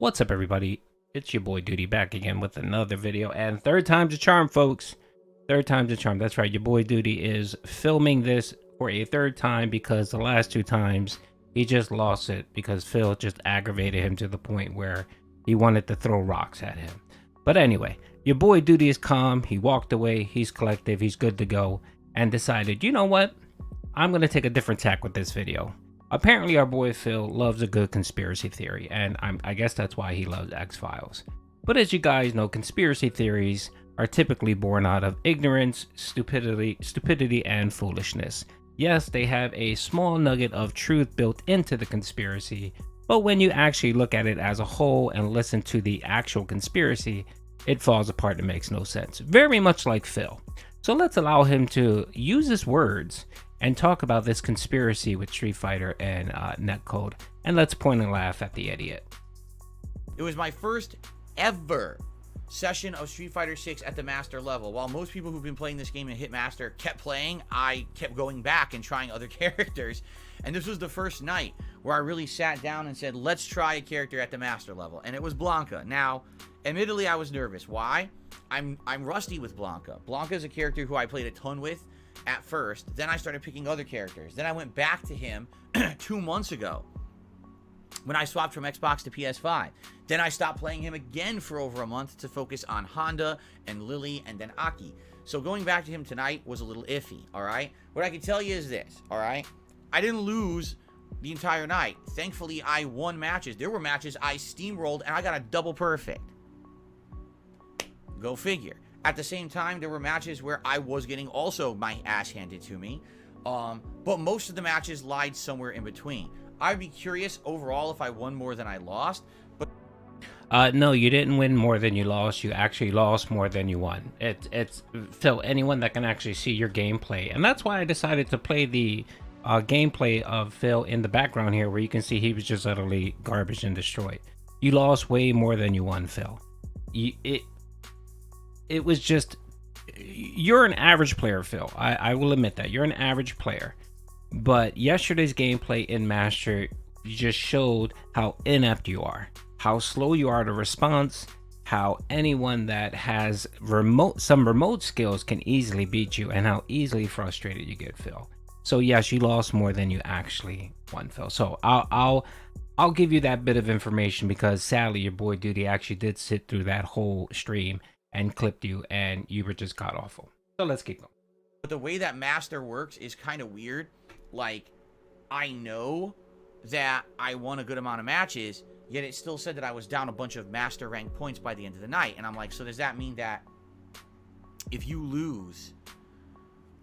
What's up, everybody? It's your boy Duty back again with another video, and third time's a charm, folks. Third time's a charm. That's right, your boy Duty is filming this for a third time because the last two times he just lost it because Phil just aggravated him to the point where he wanted to throw rocks at him. But anyway, your boy Duty is calm. He walked away. He's collective. He's good to go, and decided, you know what? I'm gonna take a different tack with this video. Apparently, our boy Phil loves a good conspiracy theory, and I guess that's why he loves X-Files. But as you guys know, conspiracy theories are typically born out of ignorance, stupidity, and foolishness. Yes, they have a small nugget of truth built into the conspiracy, but when you actually look at it as a whole and listen to the actual conspiracy, it falls apart and makes no sense. Very much like Phil. So let's allow him to use his words and talk about this conspiracy with Street Fighter and netcode, and let's point and laugh at the idiot. It was my first ever session of Street Fighter 6 at the master level. While most people who've been playing this game in Hitmaster kept playing, I kept going back and trying other characters, and this was the first night where I really sat down and said, let's try a character at the master level, and it was Blanca. Now, admittedly, I was nervous. Why? I'm rusty with Blanca. Blanca is a character who I played a ton with at first. Then I started picking other characters. Then I went back to him 2 months ago when I swapped from Xbox to PS5. Then I stopped playing him again for over a month to focus on Honda and Lily and then Aki. So going back to him tonight was a little iffy, alright? What I can tell you is this, alright? I didn't lose the entire night. Thankfully, I won matches. There were matches I steamrolled and I got a double perfect. Go figure. At the same time, there were matches where I was getting also my ass handed to me. But most of the matches lied somewhere in between. I'd be curious overall if I won more than I lost. But No, you didn't win more than you lost. You actually lost more than you won. It's Phil, anyone that can actually see your gameplay. And that's why I decided to play the gameplay of Phil in the background here, where you can see he was just utterly garbage and destroyed. You lost way more than you won, Phil. It was just, you're an average player, Phil. I will admit that. You're an average player. But yesterday's gameplay in Master just showed how inept you are, how slow you are to response, how anyone that has some remote skills can easily beat you, and how easily frustrated you get, Phil. So yes, you lost more than you actually won, Phil. So I'll give you that bit of information because sadly your boy Duty actually did sit through that whole stream and clipped you, and you were just god awful. So let's keep going. But the way that Master works is kind of weird. Like, I know that I won a good amount of matches, yet it still said that I was down a bunch of Master rank points by the end of the night. And I'm like, so does that mean that if you lose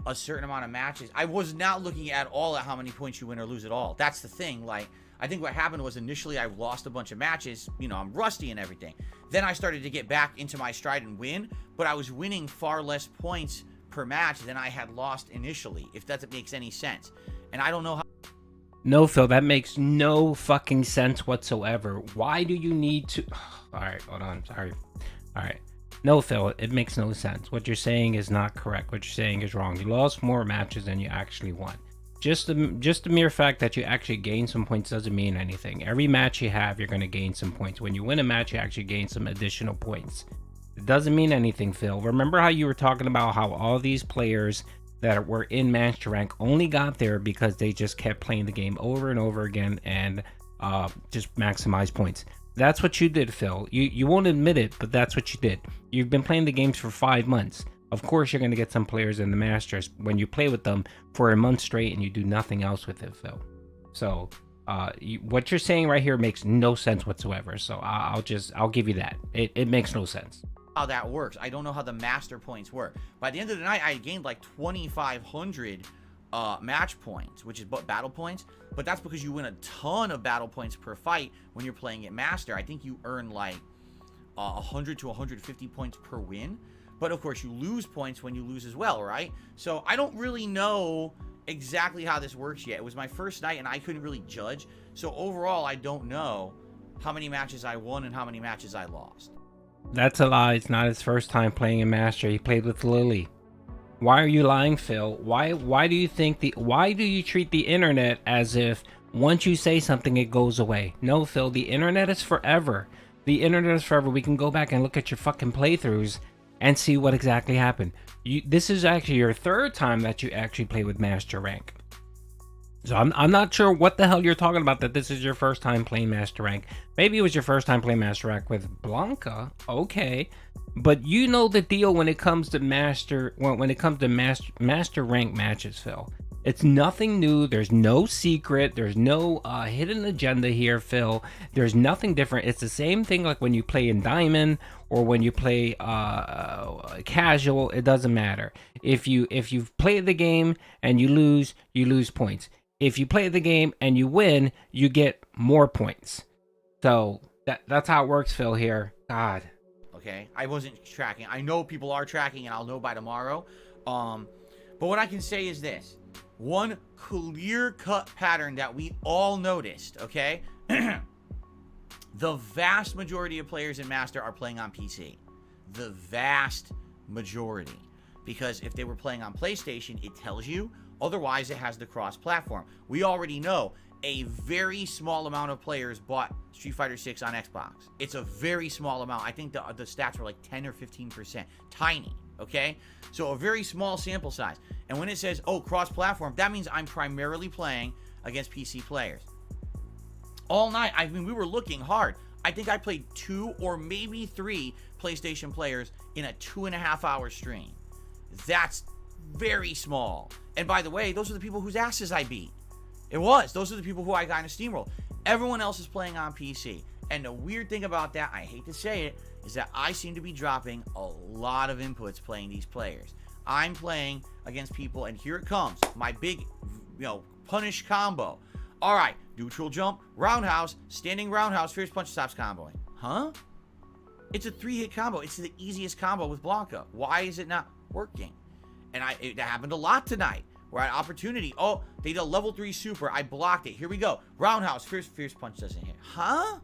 a certain amount of matches, I was not looking at all at how many points you win or lose at all. That's the thing. Like, I think what happened was initially I lost a bunch of matches, you know, I'm rusty and everything. Then I started to get back into my stride and win, but I was winning far less points per match than I had lost initially, if that makes any sense. And I don't know how. No, Phil, that makes no fucking sense whatsoever. Why do you need to? All right, hold on. Sorry. All right. No, Phil, it makes no sense. What you're saying is not correct. What you're saying is wrong. You lost more matches than you actually won. Just the mere fact that you actually gain some points doesn't mean anything. Every match you have, you're going to gain some points. When you win a match, you actually gain some additional points. It doesn't mean anything, Phil. Remember how you were talking about how all these players that were in master rank only got there because they just kept playing the game over and over again and just maximize points. That's what you did, Phil. You won't admit it, but that's what you did. You've been playing the games for 5 months. Of course, you're going to get some players in the Masters when you play with them for a month straight and you do nothing else with it, Phil. So what you're saying right here makes no sense whatsoever. So I'll give you that. It makes no sense. How that works. I don't know how the master points work. By the end of the night, I gained like 2,500 match points, which is battle points. But that's because you win a ton of battle points per fight when you're playing at master. I think you earn like 100 to 150 points per win. But of course, you lose points when you lose as well, right? So I don't really know exactly how this works yet. It was my first night and I couldn't really judge. So overall, I don't know how many matches I won and how many matches I lost. That's a lie. It's not his first time playing a master. He played with Lily. Why are you lying, Phil? Why do you treat the internet as if Once you say something, it goes away. No, Phil, the internet is forever. The internet is forever. We can go back and look at your fucking playthroughs and see what exactly happened. This is actually your third time that you actually play with Master Rank. So I'm not sure what the hell you're talking about, that this is your first time playing Master Rank. Maybe it was your first time playing Master Rank with Blanca. Okay. But you know the deal when it comes to Master Rank matches, Phil. It's nothing new. There's no secret. There's no hidden agenda here, Phil. There's nothing different. It's the same thing like when you play in Diamond or when you play casual. It doesn't matter. If you play the game and you lose points. If you play the game and you win, you get more points. So that's how it works, Phil, here. God. Okay, I wasn't tracking. I know people are tracking, and I'll know by tomorrow. But what I can say is this. One clear-cut pattern that we all noticed, okay? The vast majority of players in Master are playing on PC. The vast majority. Because if they were playing on PlayStation, it tells you. Otherwise, it has the cross-platform. We already know a very small amount of players bought Street Fighter 6 on Xbox. It's a very small amount. I think the stats were like 10 or 15%. Tiny, okay? So a very small sample size. And when it says, oh, cross-platform, that means I'm primarily playing against PC players. All night, I mean, we were looking hard. I think I played 2 or maybe 3 PlayStation players in a 2.5-hour stream. That's very small. And by the way, those are the people whose asses I beat. Those are the people who I got in a steamroll. Everyone else is playing on PC. And the weird thing about that, I hate to say it, is that I seem to be dropping a lot of inputs playing these players. I'm playing against people, and here it comes. My big, punish combo. All right, neutral jump, roundhouse, standing roundhouse, fierce punch, stops comboing. Huh? It's a 3-hit combo. It's the easiest combo with Blanca. Why is it not working? And it happened a lot tonight. Where I had opportunity. Oh, they did a level 3 super. I blocked it. Here we go. Roundhouse. Fierce punch doesn't hit. Huh?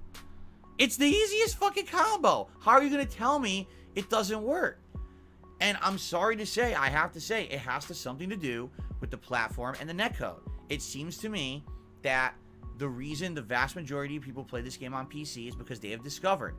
It's the easiest fucking combo. How are you going to tell me it doesn't work? And I'm sorry to say, I have to say, it has something to do with the platform and the netcode. It seems to me that the reason the vast majority of people play this game on PC is because they have discovered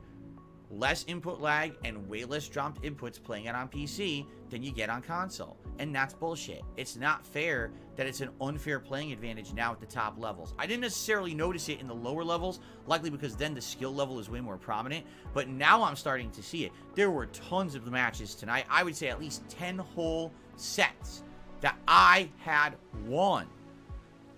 less input lag and way less dropped inputs playing it on PC than you get on console. And that's bullshit. It's not fair that it's an unfair playing advantage now at the top levels. I didn't necessarily notice it in the lower levels, likely because then the skill level is way more prominent, but now I'm starting to see it. There were tons of matches tonight. I would say at least 10 whole sets that I had won.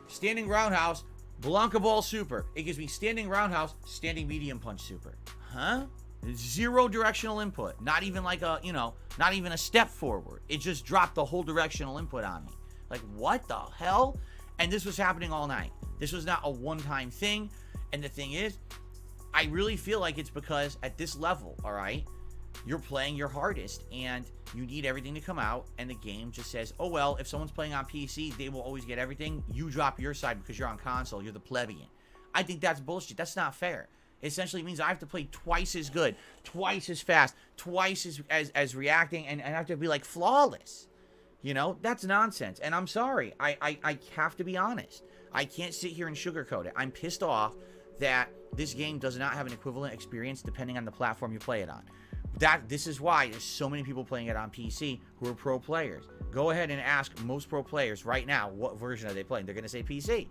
Standing roundhouse, Blanca ball super. It gives me standing roundhouse, standing medium punch super. Huh? Zero directional input. Not even like not even a step forward. It just dropped the whole directional input on me. Like, what the hell? And this was happening all night. This was not a one-time thing. And the thing is, I really feel like it's because at this level, all right, you're playing your hardest and you need everything to come out, and the game just says, oh, well, if someone's playing on PC, they will always get everything. You drop your side because you're on console. You're the plebeian. I think that's bullshit. That's not fair. Essentially means I have to play twice as good, twice as fast, twice as reacting, and I have to be like flawless. That's nonsense. And I'm sorry. I have to be honest. I can't sit here and sugarcoat it. I'm pissed off that this game does not have an equivalent experience depending on the platform you play it on. This is why there's so many people playing it on PC who are pro players. Go ahead and ask most pro players right now what version are they playing. They're going to say PC.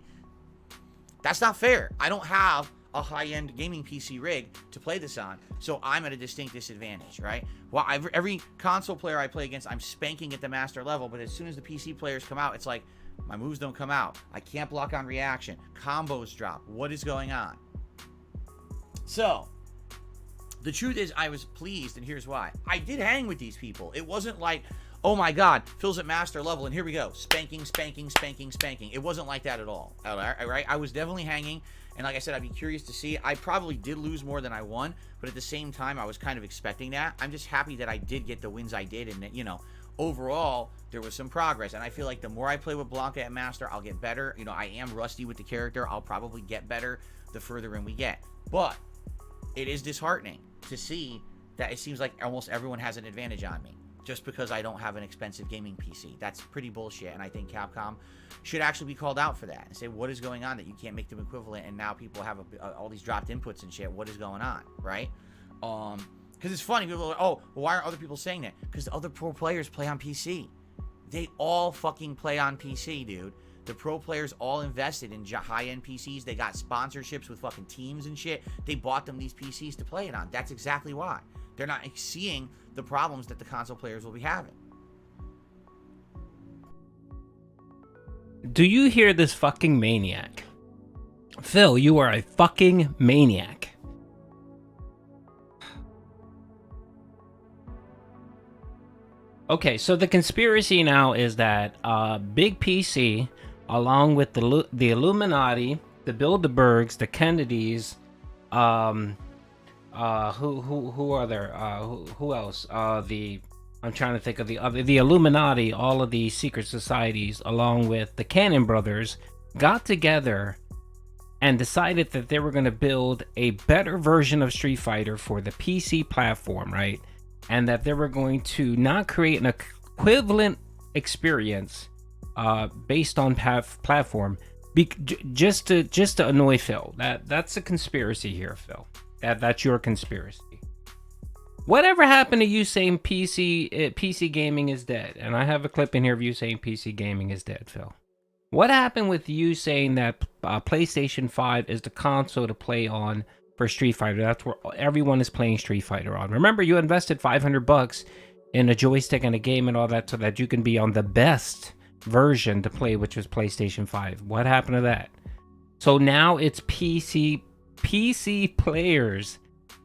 That's not fair. I don't have a high-end gaming PC rig to play this on, so I'm at a distinct disadvantage, right? Well, every console player I play against, I'm spanking at the master level, but as soon as the PC players come out, it's like, my moves don't come out. I can't block on reaction. Combos drop. What is going on? So, the truth is, I was pleased, and here's why. I did hang with these people. It wasn't like, oh my god, Phil's at master level, and here we go. Spanking, spanking, spanking, spanking. It wasn't like that at all, all right? I was definitely hanging. And like I said, I'd be curious to see. I probably did lose more than I won, but at the same time, I was kind of expecting that. I'm just happy that I did get the wins I did, and that, overall, there was some progress. And I feel like the more I play with Blanca at Master, I'll get better. I am rusty with the character. I'll probably get better the further in we get. But it is disheartening to see that it seems like almost everyone has an advantage on me. just because I don't have an expensive gaming PC. That's pretty bullshit, and I think Capcom should actually be called out for that and say, what is going on that you can't make them equivalent, and now people have all these dropped inputs and shit. What is going on, right? Because it's funny. People are like, oh, well, why aren't other people saying that? Because the other pro players play on PC. They all fucking play on PC, dude. The pro players all invested in high-end PCs. They got sponsorships with fucking teams and shit. They bought them these PCs to play it on. That's exactly why. They're not seeing the problems that the console players will be having. Do you hear this fucking maniac? Phil, you are a fucking maniac. Okay, so the conspiracy now is that Big PC, along with the Illuminati, the Bilderbergs, the Kennedys, who are there? Who else? I'm trying to think of the Illuminati, all of the secret societies, along with the Cannon brothers, got together and decided that they were going to build a better version of Street Fighter for the PC platform, right? And that they were going to not create an equivalent experience based on platform, just to annoy Phil. That's a conspiracy here, Phil. That's your conspiracy. Whatever happened to you saying PC gaming is dead? And I have a clip in here of you saying PC gaming is dead, Phil. What happened with you saying that PlayStation 5 is the console to play on for Street Fighter? That's where everyone is playing Street Fighter on. Remember, you invested $500 in a joystick and a game and all that so that you can be on the best version to play, which was PlayStation 5. What happened to that? So now it's PC players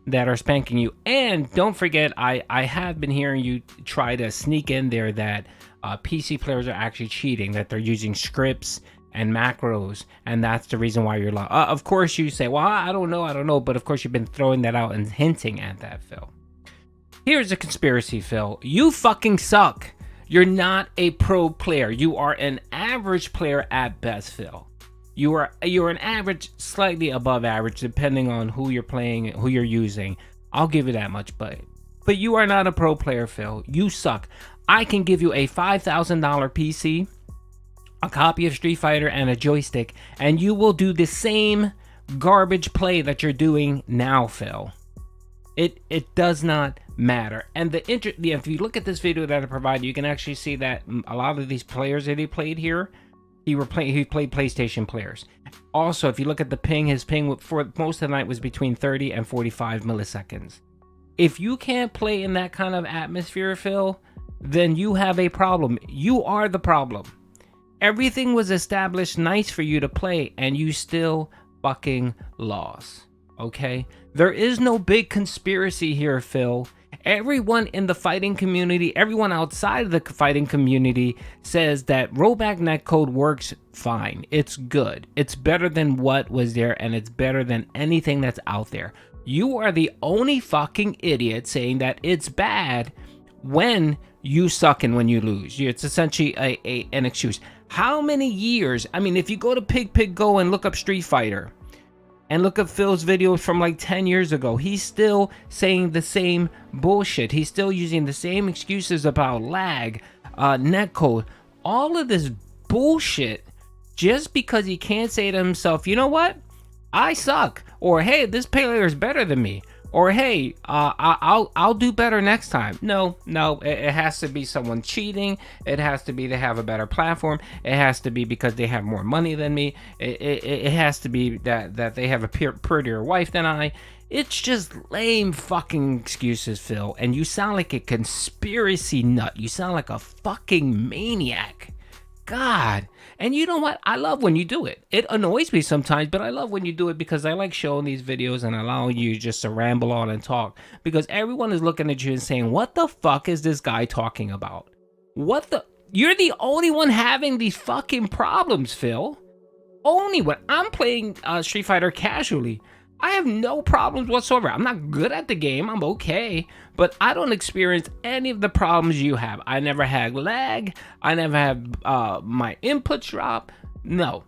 that are spanking you. And don't forget, I have been hearing you try to sneak in there that PC players are actually cheating, that they're using scripts and macros, and that's the reason why you're lost. Of course you say, well, I don't know, but of course you've been throwing that out and hinting at that, Phil. Here's a conspiracy, Phil. You fucking suck. You're not a pro player. You are an average player at best, Phil. You're an average, slightly above average, depending on who you're playing, who you're using. I'll give you that much, but you are not a pro player, Phil. You suck. I can give you a $5,000 PC, a copy of Street Fighter, and a joystick, and you will do the same garbage play that you're doing now, Phil. It does not matter. And if you look at this video that I provided, you can actually see that a lot of these players that he played here, he played PlayStation players. Also, if you look at the ping, his ping for most of the night was between 30 and 45 milliseconds. If you can't play in that kind of atmosphere, Phil, then you have a problem. You are the problem. Everything was established nice for you to play, and you still fucking lost. Okay? There is no big conspiracy here, Phil. Everyone in the fighting community, everyone outside of the fighting community says that rollback netcode works fine. It's good. It's better than what was there, and it's better than anything that's out there. You are the only fucking idiot saying that it's bad when you suck and when you lose. It's essentially an excuse. How many years? I mean, if you go to Pig Go and look up Street Fighter and look up Phil's videos from like 10 years ago, he's still saying the same bullshit. He's still using the same excuses about lag, netcode, all of this bullshit, just because he can't say to himself, you know what? I suck. Or, hey, this player is better than me. Or, hey, I'll do better next time. No, it has to be someone cheating. It has to be they have a better platform. It has to be because they have more money than me. It has to be that they have a prettier wife than I. It's just lame fucking excuses, Phil. And you sound like a conspiracy nut. You sound like a fucking maniac. God. And you know what? I love when you do it. It annoys me sometimes, but I love when you do it because I like showing these videos and allowing you just to ramble on and talk, because everyone is looking at you and saying, what the fuck is this guy talking about? You're the only one having these fucking problems, Phil. Only when I'm playing Street Fighter casually, I have no problems whatsoever. I'm not good at the game. I'm okay. But I don't experience any of the problems you have. I never had lag. I never had my inputs drop. No.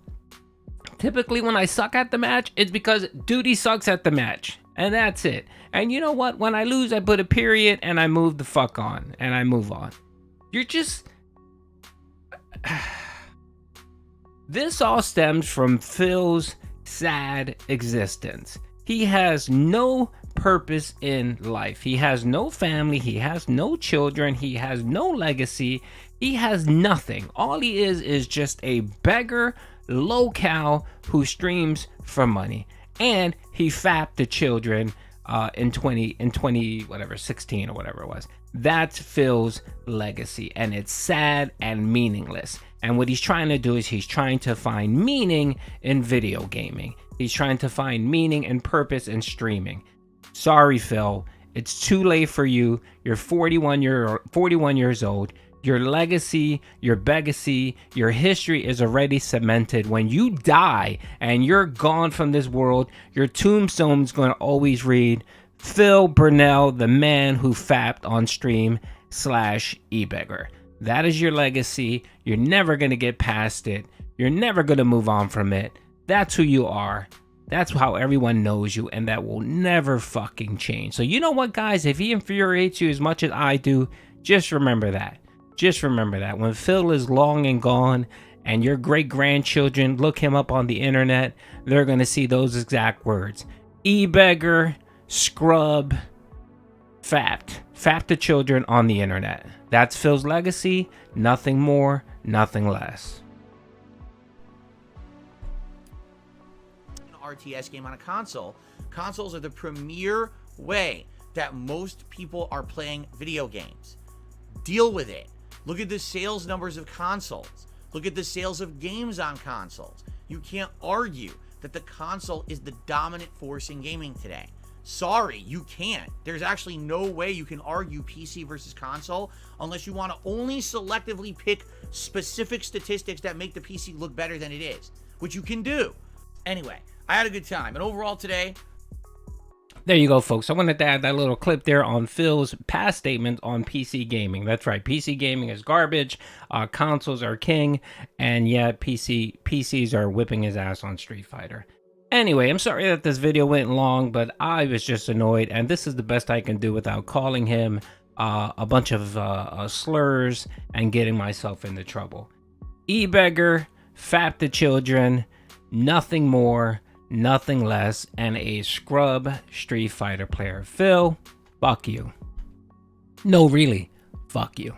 Typically when I suck at the match, it's because Duty sucks at the match. And that's it. And you know what? When I lose, I put a period and I move the fuck on and I move on. You're just. This all stems from Phil's sad existence. He has no purpose in life. He has no family. He has no children. He has no legacy. He has nothing. All he is just a beggar locale who streams for money. And he fapped the children in 20 whatever 16 or whatever it was. That's Phil's legacy, and it's sad and meaningless. And what he's trying to do is he's trying to find meaning in video gaming. He's trying to find meaning and purpose in streaming. Sorry, Phil, it's too late for you. You're 41 years old. Your legacy, your legacy, your history is already cemented. When you die and you're gone from this world, your tombstone's going to always read, Phil Burnell, the man who fapped on stream /ebeggar. That is your legacy. You're never going to get past it. You're never going to move on from it. That's who you are. That's how everyone knows you, and that will never fucking change. So you know what, guys? If he infuriates you as much as I do, just remember that. Just remember that. When Phil is long and gone and your great-grandchildren look him up on the internet, they're going to see those exact words. E-beggar, scrub, fapped. Fapped the children on the internet. That's Phil's legacy. Nothing more, nothing less. RTS game on a console. Consoles are the premier way that most people are playing video games. Deal with it. Look at the sales numbers of consoles. Look at the sales of games on consoles. You can't argue that the console is the dominant force in gaming today. Sorry, you can't. There's actually no way you can argue PC versus console unless you want to only selectively pick specific statistics that make the PC look better than it is, which you can do. Anyway, I had a good time. And overall today, there you go, folks. I wanted to add that little clip there on Phil's past statement on PC gaming. That's right. PC gaming is garbage. Consoles are king. And yeah, PCs are whipping his ass on Street Fighter. Anyway, I'm sorry that this video went long, but I was just annoyed. And this is the best I can do without calling him a bunch of slurs and getting myself into trouble. E-beggar, fap the children, nothing more, nothing less, and a scrub Street Fighter player. Phil, fuck you. No, really, fuck you.